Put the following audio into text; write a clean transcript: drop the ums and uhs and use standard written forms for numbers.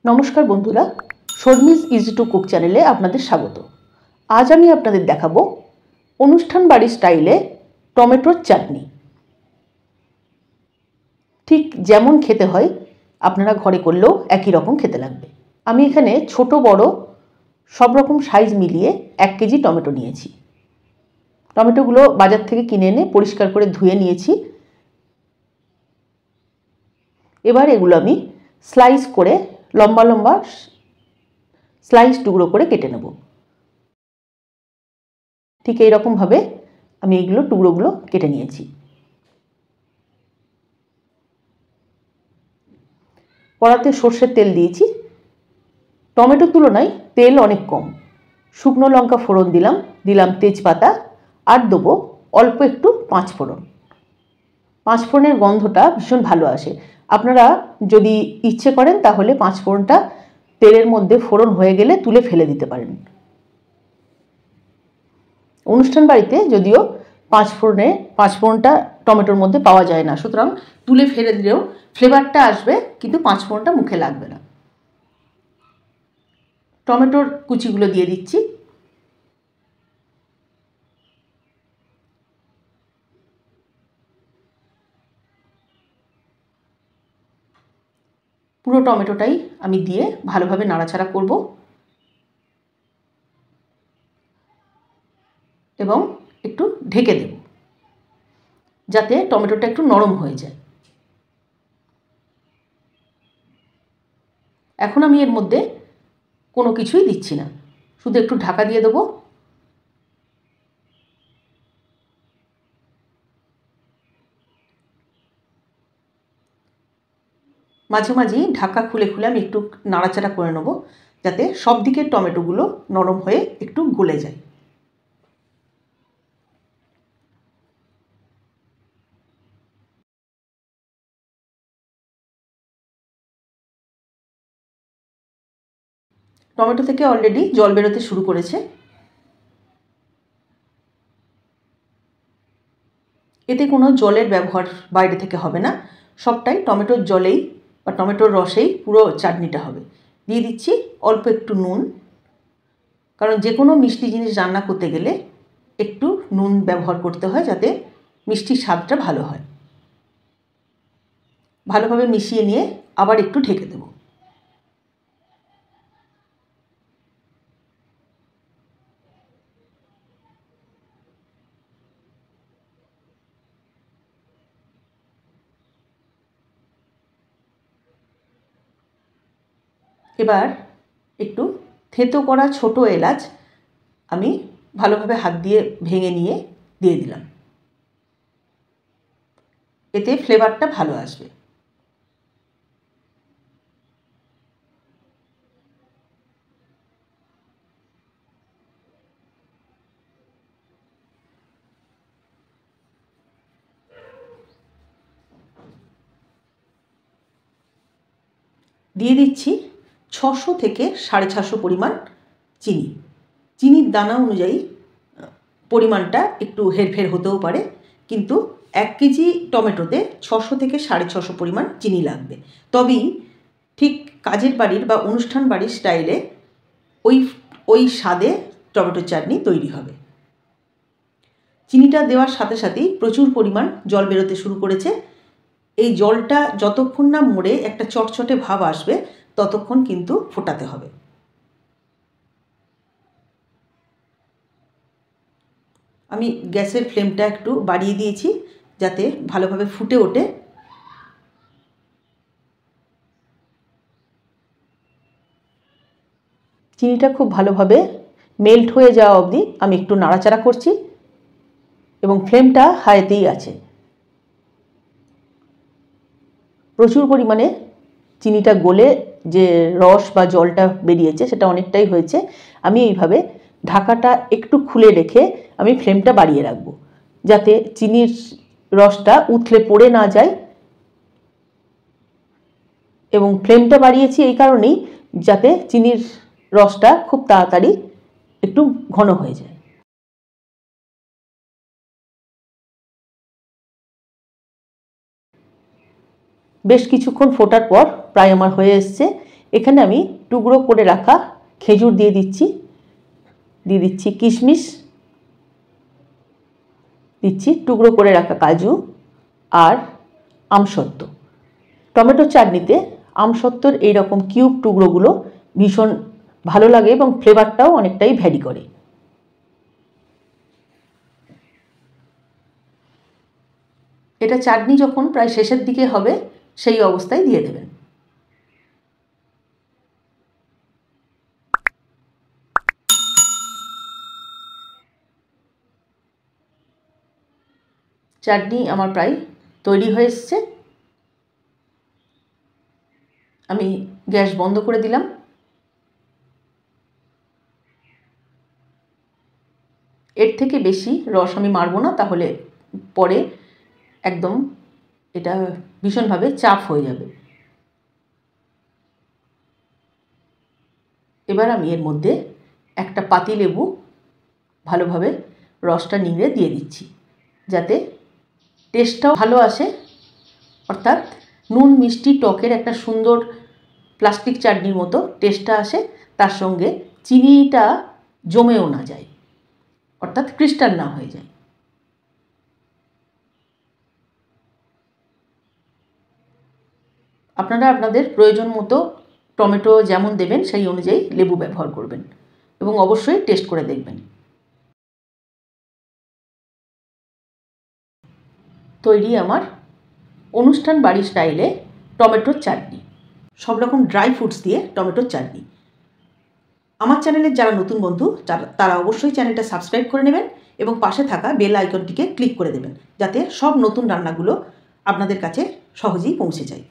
নমস্কার বন্ধুরা, Sharmi's easy to cook চ্যানেলে আপনাদের স্বাগত। আজ আমি আপনাদের দেখাবো অনুষ্ঠান বাড়ির স্টাইলে টমেটোর চাটনি। ঠিক যেমন খেতে হয় আপনারা ঘরে করলেও একই রকম খেতে লাগবে। আমি এখানে ছোট বড় সব রকম সাইজ মিলিয়ে 1 কেজি টমেটো নিয়েছি। টমেটোগুলো বাজার থেকে কিনে এনে পরিষ্কার করে ধুয়ে নিয়েছি। এবার এগুলো আমি স্লাইস করে লম্বা লম্বা স্লাইস টুকরো করে কেটে নেব। ঠিক এই রকমভাবে আমি এইগুলো টুকরোগুলো কেটে নিয়েছি। কড়াতে সর্ষের তেল দিয়েছি। টমেটোর তুলনায় তেল অনেক কম। শুকনো লঙ্কা ফোড়ন দিলাম তেজপাতা, আর দেবো অল্প একটু পাঁচফোড়ন। পাঁচফোড়নের গন্ধটা ভীষণ ভালো আসে। আপনারা যদি ইচ্ছে করেন তাহলে পাঁচফোড়নটা তেলের মধ্যে ফোড়ন হয়ে গেলে তুলে ফেলে দিতে পারেন। অনুষ্ঠান বাড়িতে যদিও পাঁচফোড়নটা টমেটোর মধ্যে পাওয়া যায় না, সুতরাং তুলে ফেলে দিলেও ফ্লেভারটা আসবে, কিন্তু পাঁচফোড়নটা মুখে লাগবে না। টমেটোর কুচিগুলো দিয়ে দিচ্ছি। পুরো টমেটোটাই আমি দিয়ে ভালোভাবে নাড়াচাড়া করব এবং একটু ঢেকে দেব যাতে টমেটোটা একটু নরম হয়ে যায়। এখন আমি এর মধ্যে কোনো কিছুই দিচ্ছি না, শুধু একটু ঢাকা দিয়ে দেবো। মাঝে মাঝেই ঢাকা খুলে খুলে আমি একটু নাড়াচাড়া করে নেব যাতে সব দিকের টমেটোগুলো নরম হয়ে একটু গলে যায়। টমেটো থেকে অলরেডি জল বেরোতে শুরু করেছে। এতে কোনো জলের ব্যবহার বাইরে থেকে হবে না, সবটাই টমেটোর জলেই বা টমেটোর রসেই পুরো চাটনিটা হবে। দিয়ে দিচ্ছি অল্প একটু নুন, কারণ যে কোনো মিষ্টি জিনিস রান্না করতে গেলে একটু নুন ব্যবহার করতে হয় যাতে মিষ্টির স্বাদটা ভালো হয়। ভালোভাবে মিশিয়ে নিয়ে আবার একটু ঢেকে দেব। এবার একটু থেঁতো করা ছোট এলাচ আমি ভালোভাবে হাত দিয়ে ভেঙে নিয়ে দিয়ে দিলাম। এতে ফ্লেভারটা ভালো আসবে। দিয়ে দিচ্ছি 600 থেকে 650 পরিমাণ চিনি। চিনির দানা অনুযায়ী পরিমাণটা একটু হেরফের হতেও পারে, কিন্তু 1 কেজি টমেটোতে 600 থেকে 650 পরিমাণ চিনি লাগবে। তবেই ঠিক কাজের বাড়ির বা অনুষ্ঠান বাড়ির স্টাইলে ওই স্বাদে টমেটোর চাটনি তৈরি হবে। চিনিটা দেওয়ার সাথে সাথেই প্রচুর পরিমাণ জল বেরোতে শুরু করেছে। এই জলটা যতক্ষণ না মরে একটা চটচটে ভাব আসবে ততক্ষণ কিন্তু ফোটাতে হবে। আমি গ্যাসের ফ্লেমটা একটু বাড়িয়ে দিয়েছি যাতে ভালোভাবে ফুটে ওঠে। চিনিটা খুব ভালোভাবে মেল্ট হয়ে যাওয়া অবধি আমি একটু নাড়াচাড়া করছি এবং ফ্লেমটা হাইতেই আছে। প্রচুর পরিমাণে চিনিটা গলে যে রস বা জলটা বেরিয়েছে সেটা অনেকটাই হয়েছে। আমি এইভাবে ঢাকাটা একটু খুলে রেখে আমি ফ্লেমটা বাড়িয়ে রাখবো যাতে চিনির রসটা উথলে পড়ে না যায়। এবং ফ্লেমটা বাড়িয়েছি এই কারণেই যাতে চিনির রসটা খুব তাড়াতাড়ি একটু ঘন হয়ে যায়। বেশ কিছুক্ষণ ফোটার পর প্রায় আমার হয়ে এসছে। এখানে আমি টুকরো করে রাখা খেজুর দিয়ে দিচ্ছি কিশমিশ, দিচ্ছি টুকরো করে রাখা কাজু আর আমসত্ত্ব। টমেটো চাটনিতে আমসত্ত্বর এইরকম কিউব টুকরোগুলো ভীষণ ভালো লাগে এবং ফ্লেভারটাও অনেকটাই ভ্যারি করে। এটা চাটনি যখন প্রায় শেষের দিকে হবে সেই অবস্থায় দিয়ে দেবেন। চাটনি আমার প্রায় তৈরি হয়ে এসছে। আমি গ্যাস বন্ধ করে দিলাম। এর থেকে বেশি রস আমি মারবো না, তাহলে পরে একদম এটা ভীষণভাবে চাপ হয়ে যাবে। এবার আমি এর মধ্যে একটা পাতিলেবু ভালোভাবে রসটা নিংড়ে দিয়ে দিচ্ছি, যাতে টেস্টটাও ভালো আসে, অর্থাৎ নুন মিষ্টি টকের একটা সুন্দর প্লাস্টিক চাটনির মতো টেস্টটা আসে, তার সঙ্গে চিনিটা জমেও না যায়, অর্থাৎ ক্রিস্টাল না হয়ে যায়। আপনারা আপনাদের প্রয়োজন মতো টমেটো যেমন দেবেন সেই অনুযায়ী লেবু ব্যবহার করবেন এবং অবশ্যই টেস্ট করে দেখবেন। তৈরি আমার অনুষ্ঠান বাড়ি স্টাইলে টমেটোর চাটনি, সব রকম ড্রাই ফ্রুটস দিয়ে টমেটোর চাটনি। আমার চ্যানেলের যারা নতুন বন্ধু তারা অবশ্যই চ্যানেলটা সাবস্ক্রাইব করে নেবেন এবং পাশে থাকা বেল আইকনটিকে ক্লিক করে দেবেন, যাতে সব নতুন রান্নাগুলো আপনাদের কাছে সহজেই পৌঁছে যায়।